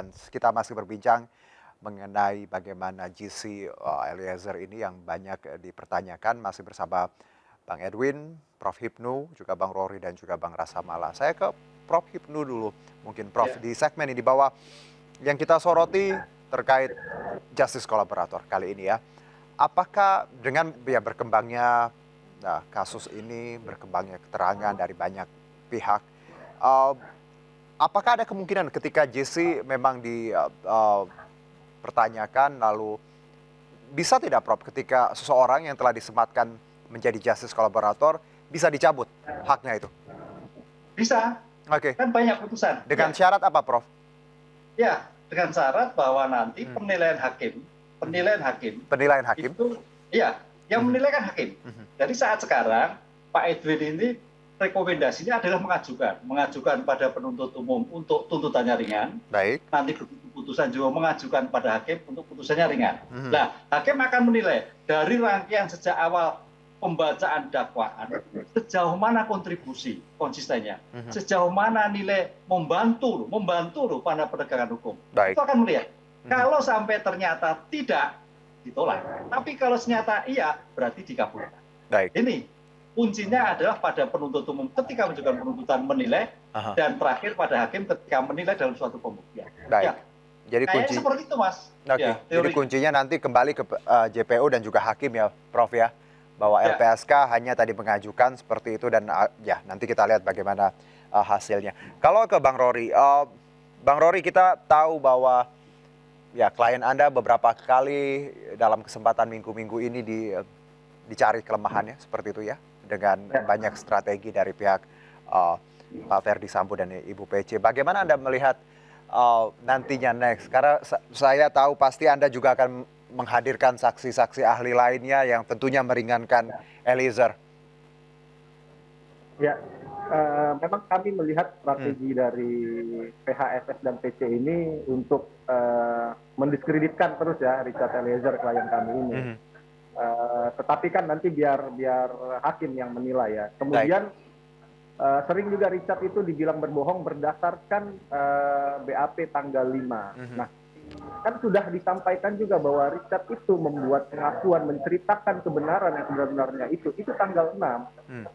dan kita masih berbincang mengenai bagaimana GC Eliezer ini yang banyak dipertanyakan masih bersama Bang Edwin, Prof. Hipnu, juga Bang Rory dan juga Bang Rasamala. Saya ke Prof. Hipnu dulu, mungkin Prof. Ya, Di segmen ini bahwa yang kita soroti terkait justice kolaborator kali ini ya. Apakah dengan ya berkembangnya kasus ini, berkembangnya keterangan dari banyak pihak, eh, apakah ada kemungkinan ketika JC memang dipertanyakan lalu bisa tidak Prof ketika seseorang yang telah disematkan menjadi justice kolaborator bisa dicabut haknya itu? bisa. Oke, Kan banyak putusan. dengan Ya, syarat apa Prof? ya, dengan syarat bahwa nanti Hmm. Mhm. penilaian hakim Penilaian hakim? itu, ya, yang Mhm. menilai kan hakim. Mhm. Jadi saat sekarang Pak Edwin ini rekomendasinya adalah mengajukan pada penuntut umum untuk tuntutannya ringan. Baik. Nanti putusan juga mengajukan pada hakim untuk putusannya ringan. Mhm. Nah, hakim akan menilai dari rangkaian sejak awal pembacaan dakwaan, sejauh mana kontribusi konsistennya, Mhm. sejauh mana nilai membantu loh pada penegakan hukum. Baik. Itu akan melihat. Mhm. Kalau sampai ternyata tidak, ditolak. Tapi kalau ternyata iya, berarti dikabulkan. Baik. Ini kuncinya adalah pada penuntut umum ketika mengajukan penuntutan menilai, Aha. dan terakhir pada hakim ketika menilai dalam suatu pembuktian. Baik. Ya, Jadi kayaknya seperti itu, Mas. oke. Ya, Jadi teorinya. kuncinya nanti kembali ke JPU dan juga hakim ya, Prof ya. Bahwa Ya, LPSK hanya tadi mengajukan seperti itu dan ya nanti kita lihat bagaimana hasilnya. Kalau ke Bang Rory kita tahu bahwa ya klien Anda beberapa kali dalam kesempatan minggu-minggu ini dicari kelemahannya seperti itu ya, dengan ya. banyak strategi dari pihak uh, Pak Ferdi Sambo dan Ibu Pece. Bagaimana Anda melihat nantinya next? Karena saya tahu pasti Anda juga akan menghadirkan saksi-saksi ahli lainnya yang tentunya meringankan Eliezer. Ya, memang kami melihat Hmm. strategi dari PHSS dan PC ini untuk mendiskreditkan terus ya Richard Eliezer klien kami ini. Mhm. Tetapi kan nanti biar hakim yang menilai ya. Baik. Kemudian sering juga Richard itu dibilang berbohong berdasarkan BAP tanggal 5. Mhm. Nah, kan sudah disampaikan juga bahwa Richard itu membuat pengakuan menceritakan kebenaran yang sebenarnya itu tanggal 6. Hmm.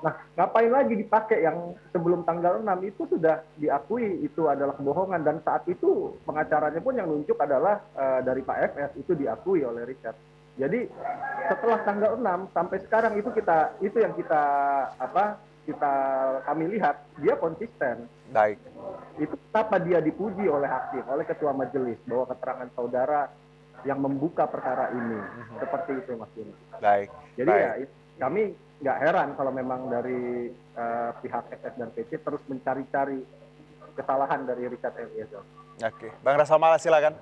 Nah, ngapain lagi dipakai yang sebelum tanggal 6 itu sudah diakui itu adalah kebohongan dan saat itu pengacaranya pun yang nunjuk adalah dari Pak FS itu diakui oleh Richard. Jadi setelah tanggal 6 sampai sekarang itu yang kami lihat dia konsisten. Baik. Itu kenapa dia dipuji oleh hakim, oleh ketua majelis bahwa keterangan saudara yang membuka perkara ini. Seperti itu Mas Yunus. Baik. Jadi Baik. ya kami nggak heran kalau memang dari pihak SS dan PC terus mencari-cari kesalahan dari Richard Eliezer. Oke. Bang Rasamala silakan.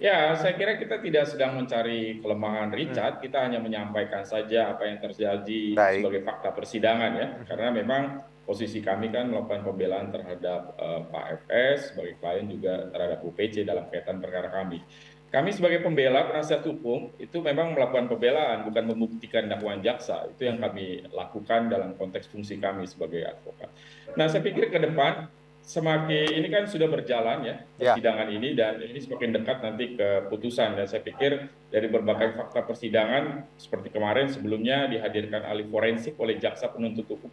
Ya, saya kira kita tidak sedang mencari kelemahan Hmm. Richard, kita hanya menyampaikan saja apa yang terjadi Baik. sebagai fakta persidangan ya. Karena memang posisi kami kan melakukan pembelaan terhadap Pak FS sebagai klien juga terhadap UPC dalam kaitan perkara kami. Kami sebagai pembela penasihat hukum itu memang melakukan pembelaan, bukan membuktikan dakwaan jaksa. Itu yang kami lakukan dalam konteks fungsi kami sebagai advokat. Nah, saya pikir ke depan semakin ini kan sudah berjalan ya Ya. persidangan ini dan ini semakin dekat nanti ke putusan dan saya pikir dari berbagai fakta persidangan seperti kemarin sebelumnya dihadirkan ahli forensik oleh jaksa penuntut umum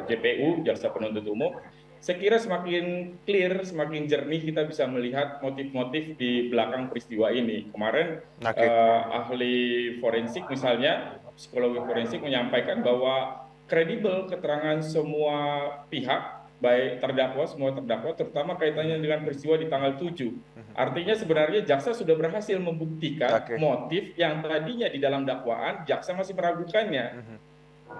JPU jaksa penuntut umum, saya kira semakin clear semakin jernih kita bisa melihat motif-motif di belakang peristiwa ini. Kemarin Oke. ahli forensik misalnya psikologi forensik menyampaikan bahwa kredibel keterangan semua pihak baik terdakwa, semua terdakwa, terutama kaitannya dengan peristiwa di tanggal 7. Artinya sebenarnya jaksa sudah berhasil membuktikan Oke. motif yang tadinya di dalam dakwaan, jaksa masih meragukannya.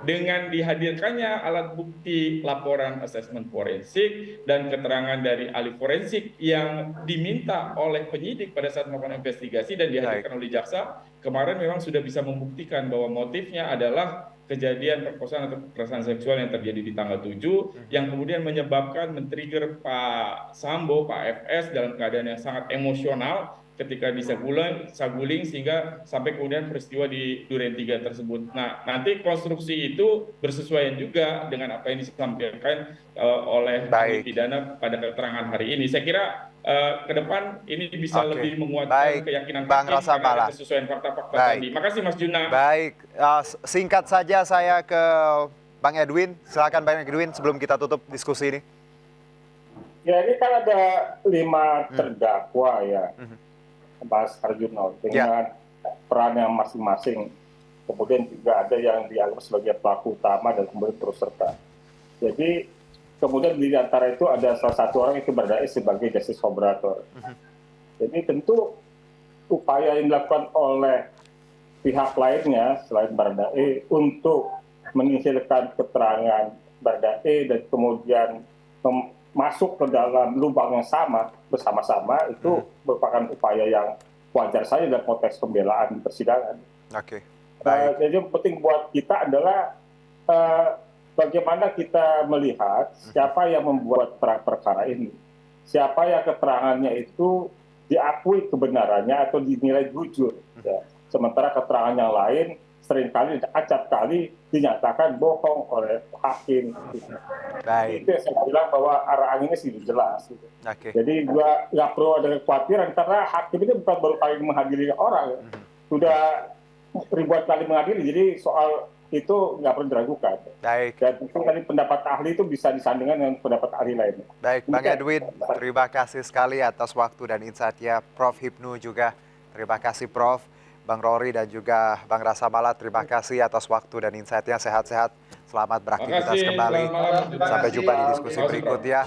Dengan dihadirkannya alat bukti laporan asesmen forensik dan keterangan dari ahli forensik yang diminta oleh penyidik pada saat melakukan investigasi dan Baik. dihadirkan oleh jaksa, kemarin memang sudah bisa membuktikan bahwa motifnya adalah kejadian perkosaan atau kekerasan seksual yang terjadi di tanggal 7 yang kemudian menyebabkan men-trigger Pak Sambo, Pak FS dalam keadaan yang sangat emosional ketika disaguling sehingga sampai kemudian peristiwa di Duren 3 tersebut. Nah, nanti konstruksi itu bersesuaian juga dengan apa yang disampaikan oleh ahli Baik. pidana pada keterangan hari ini. Saya kira ke depan ini bisa Oke. lebih menguatkan Baik, keyakinan Bang hakim Rasa karena ada Mala. kesesuaian fakta-fakta Baik. tadi. Makasih Mas Juna. Baik, singkat saja saya ke Bang Edwin. Silakan Bang Edwin sebelum kita tutup diskusi ini. Ya, ini kan ada 5 terdakwa ya, Mas Harjuno, dengan peran yang masing-masing. Kemudian juga ada yang dianggap sebagai pelaku utama dan kemudian terus serta. Jadi kemudian di antara itu ada salah satu orang itu berdalih sebagai justice collaborator. Jadi tentu upaya yang dilakukan oleh pihak lainnya selain Baradae untuk menihilkan keterangan Baradae dan kemudian masuk ke dalam lubang yang sama bersama-sama itu merupakan upaya yang wajar saja dalam konteks pembelaan di persidangan. Oke, baik. Jadi yang penting buat kita adalah bagaimana kita melihat siapa yang membuat perkara ini, siapa yang keterangannya itu diakui kebenarannya atau dinilai jujur. Ya. Sementara keterangan yang lain seringkali acap kali dinyatakan bohong oleh hakim. Baik. Itu yang saya bilang bahwa arah anginnya sudah jelas. Gitu. Oke. Jadi juga nggak perlu ada kekhawatiran karena hakim ini bukan baru kali menghadiri orang, sudah ribuan kali menghadiri. Jadi soal itu nggak perlu diragukan. Baik. Dan itu tadi pendapat ahli itu bisa disandingkan dengan pendapat ahli lainnya. Baik, Bang Edwin, terima kasih sekali atas waktu dan insight-nya. Prof. Hipnu juga, terima kasih Prof. Bang Rory dan juga Bang Rasa Mala, terima kasih atas waktu dan insight-nya. Sehat-sehat, selamat beraktivitas kembali. Sampai jumpa di diskusi berikutnya.